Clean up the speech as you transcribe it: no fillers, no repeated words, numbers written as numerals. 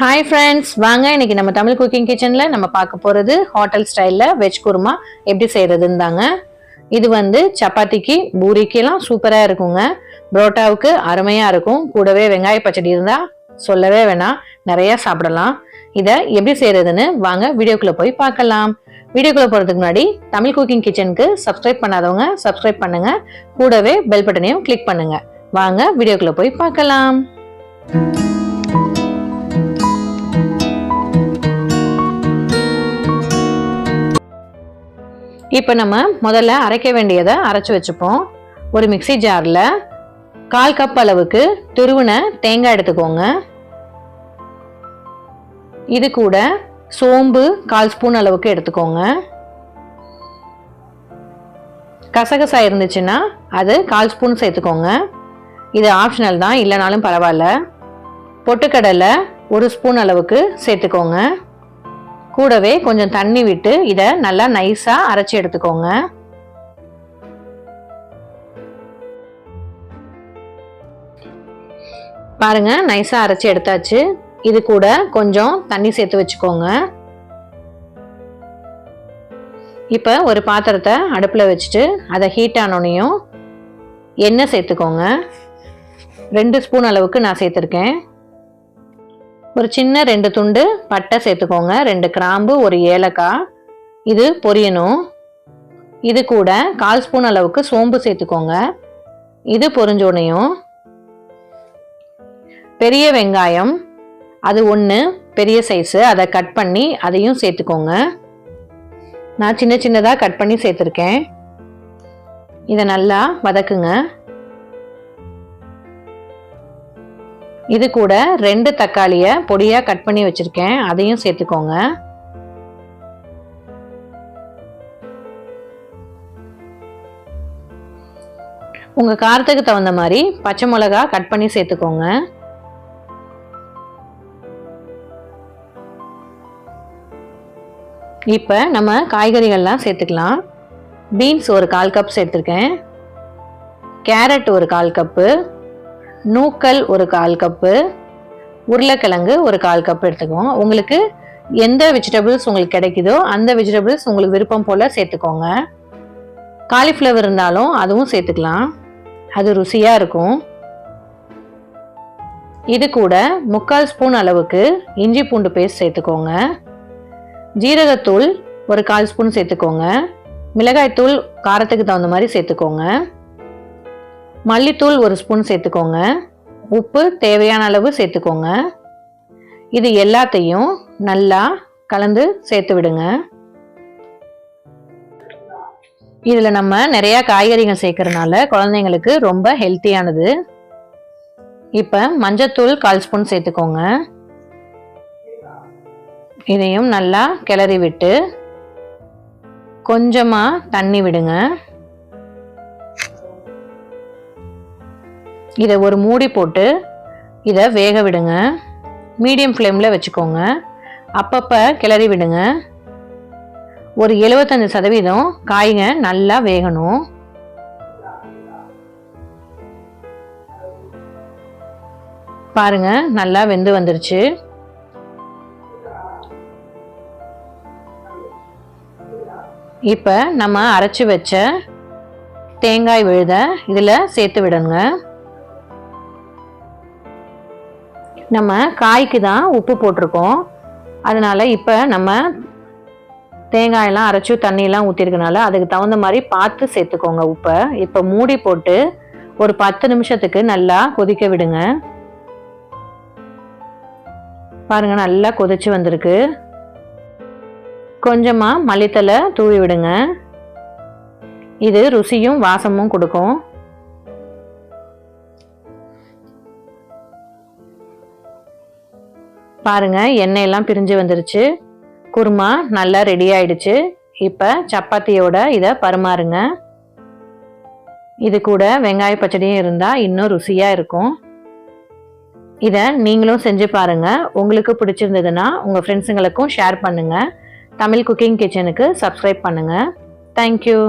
Hi friends, வாங்க இன்னைக்கு நம்ம தமிழ் குக்கிங் கிச்சனில் நம்ம பார்க்க போகிறது ஹோட்டல் ஸ்டைலில் வெஜ் குருமா எப்படி செய்கிறதுன்னு தாங்க. இது சப்பாத்திக்கு பூரிக்கெல்லாம் சூப்பராக இருக்குங்க. புரோட்டாவுக்கு அருமையாக இருக்கும். கூடவே வெங்காய பச்சடி இருந்தால் சொல்லவே வேணாம், நிறையா சாப்பிடலாம். இதை எப்படி செய்கிறதுன்னு வாங்க வீடியோக்குள்ளே போய் பார்க்கலாம். வீடியோக்குள்ளே போகிறதுக்கு முன்னாடி தமிழ் குக்கிங் கிச்சனுக்கு சப்ஸ்கிரைப் பண்ணாதவங்க சப்ஸ்கிரைப் பண்ணுங்கள். கூடவே பெல் பட்டனையும் கிளிக் பண்ணுங்கள். வாங்க வீடியோக்குள்ளே போய் பார்க்கலாம். இப்போ நம்ம முதல்ல அரைக்க வேண்டியதை அரைச்சி வச்சுப்போம். ஒரு மிக்சி ஜாரில் 1/4 கப் அளவுக்கு துருவின தேங்காய் எடுத்துக்கோங்க. இது கூட சோம்பு 1/4 ஸ்பூன் அளவுக்கு எடுத்துக்கோங்க. கசகசா இருந்துச்சுன்னா அது 1/4 ஸ்பூன் சேர்த்துக்கோங்க. இது ஆப்ஷனல் தான், இல்லைனாலும் பரவாயில்ல. பொட்டுக்கடலை 1 ஸ்பூன் அளவுக்கு சேர்த்துக்கோங்க. கூடவே கொஞ்சம் தண்ணி விட்டு இதை நல்லா நைஸா அரைச்சி எடுத்துக்கோங்க. பாருங்க, நைஸா அரைச்சி எடுத்தாச்சு. இது கூட கொஞ்சம் தண்ணி சேர்த்து வச்சுக்கோங்க. இப்ப ஒரு பாத்திரத்தை அடுப்புல வச்சுட்டு அதை ஹீட் ஆனோனையும் எண்ணெய் சேர்த்துக்கோங்க. 2 ஸ்பூன் அளவுக்கு நான் சேர்த்துருக்கேன். ஒரு சின்ன 2 துண்டு பட்டை சேர்த்துக்கோங்க. 2 கிராம்பு, 1 ஏலக்காய். இது பொரியணும். இது கூட 1/4 ஸ்பூன் அளவுக்கு சோம்பு சேர்த்துக்கோங்க. இது பொரிஞ்சோனையும் பெரிய வெங்காயம் அது 1 பெரிய சைஸு, அதை கட் பண்ணி அதையும் சேர்த்துக்கோங்க. நான் சின்ன சின்னதாக கட் பண்ணி சேர்த்துருக்கேன். இதை நல்லா வதக்குங்க. இது கூட 2 தக்காளியை பொடியா கட் பண்ணி வச்சிருக்கேன், அதையும் சேர்த்துக்கோங்க. உங்க காரத்துக்கு தகுந்த மாதிரி பச்சை மிளகா கட் பண்ணி சேர்த்துக்கோங்க. இப்ப நம்ம காய்கறிகள்லாம் சேர்த்துக்கலாம். பீன்ஸ் ஒரு 1/4 கப் சேர்த்துருக்கேன். கேரட் ஒரு 1/4 கப்பு, நூக்கல் ஒரு 1/4 கப்பு, உருளைக்கிழங்கு ஒரு 1/4 கப் எடுத்துக்கோங்க. உங்களுக்கு எந்த வெஜிடபிள்ஸ் உங்களுக்கு கிடைக்குதோ அந்த வெஜிடபிள்ஸ் உங்களுக்கு விருப்பம் போல சேர்த்துக்கோங்க. காலிஃப்ளவர் இருந்தாலும் அதுவும் சேர்த்துக்கலாம், அது ருசியா இருக்கும். இது கூட 3/4 ஸ்பூன் அளவுக்கு இஞ்சி பூண்டு பேஸ்ட் சேர்த்துக்கோங்க. ஜீரகத்தூள் ஒரு 1/4 ஸ்பூன் சேர்த்துக்கோங்க. மிளகாய்த்தூள் காரத்துக்கு தகுந்த மாதிரி சேர்த்துக்கோங்க. மல்லித்தூள் 1 ஸ்பூன் சேர்த்துக்கோங்க. உப்பு தேவையான அளவு சேர்த்துக்கோங்க. இது எல்லாத்தையும் நல்லா கலந்து சேர்த்து விடுங்க. இதில் நம்ம நிறையா காய்கறிகள் சேர்க்கறதுனால குழந்தைங்களுக்கு ரொம்ப ஹெல்த்தியானது. இப்போ மஞ்சத்தூள் 1/4 ஸ்பூன் சேர்த்துக்கோங்க. இதையும் நல்லா கிளறி விட்டு கொஞ்சமாக தண்ணி விடுங்க. இதை ஒரு மூடி போட்டு இதை வேக விடுங்க. மீடியம் ஃப்ளேமில் வச்சுக்கோங்க. அப்பப்போ கிளறி விடுங்க. ஒரு 75% காய்ங்க நல்லா வேகணும். பாருங்க, நல்லா வெந்து வந்துருச்சு. இப்போ நம்ம அரைச்சி வச்ச தேங்காய் விழுத இதில் சேர்த்து விடுங்க. நம்ம காய்க்கு தான் உப்பு போட்டிருக்கோம், அதனால இப்போ நம்ம தேங்காயெல்லாம் அரைச்சி தண்ணியெல்லாம் ஊற்றிருக்கனால அதுக்கு தகுந்த மாதிரி பார்த்து சேர்த்துக்கோங்க உப்பை. இப்போ மூடி போட்டு ஒரு 10 நிமிஷத்துக்கு நல்லா கொதிக்க விடுங்க. பாருங்க, நல்லா கொதிச்சு வந்திருக்கு. கொஞ்சமாக மல்லித்தலை தூவி விடுங்க. இது ருசியும் வாசமும் கொடுக்கும். பாருங்க, எண்ணெய் எல்லாம் பிரிஞ்சு வந்துருச்சு. குருமா நல்லா ரெடி ஆயிடுச்சு. இப்போ சப்பாத்தியோட இதை பரிமாறுங்க. இது கூட வெங்காய பச்சடியும் இருந்தால் இன்னும் ருசியாக இருக்கும். இதை நீங்களும் செஞ்சு பாருங்க. உங்களுக்கு பிடிச்சிருந்ததுன்னா உங்கள் ஃப்ரெண்ட்ஸுங்களுக்கும் ஷேர் பண்ணுங்கள். தமிழ் குக்கிங் கிச்சனுக்கு சப்ஸ்கிரைப் பண்ணுங்கள். தேங்க்யூ.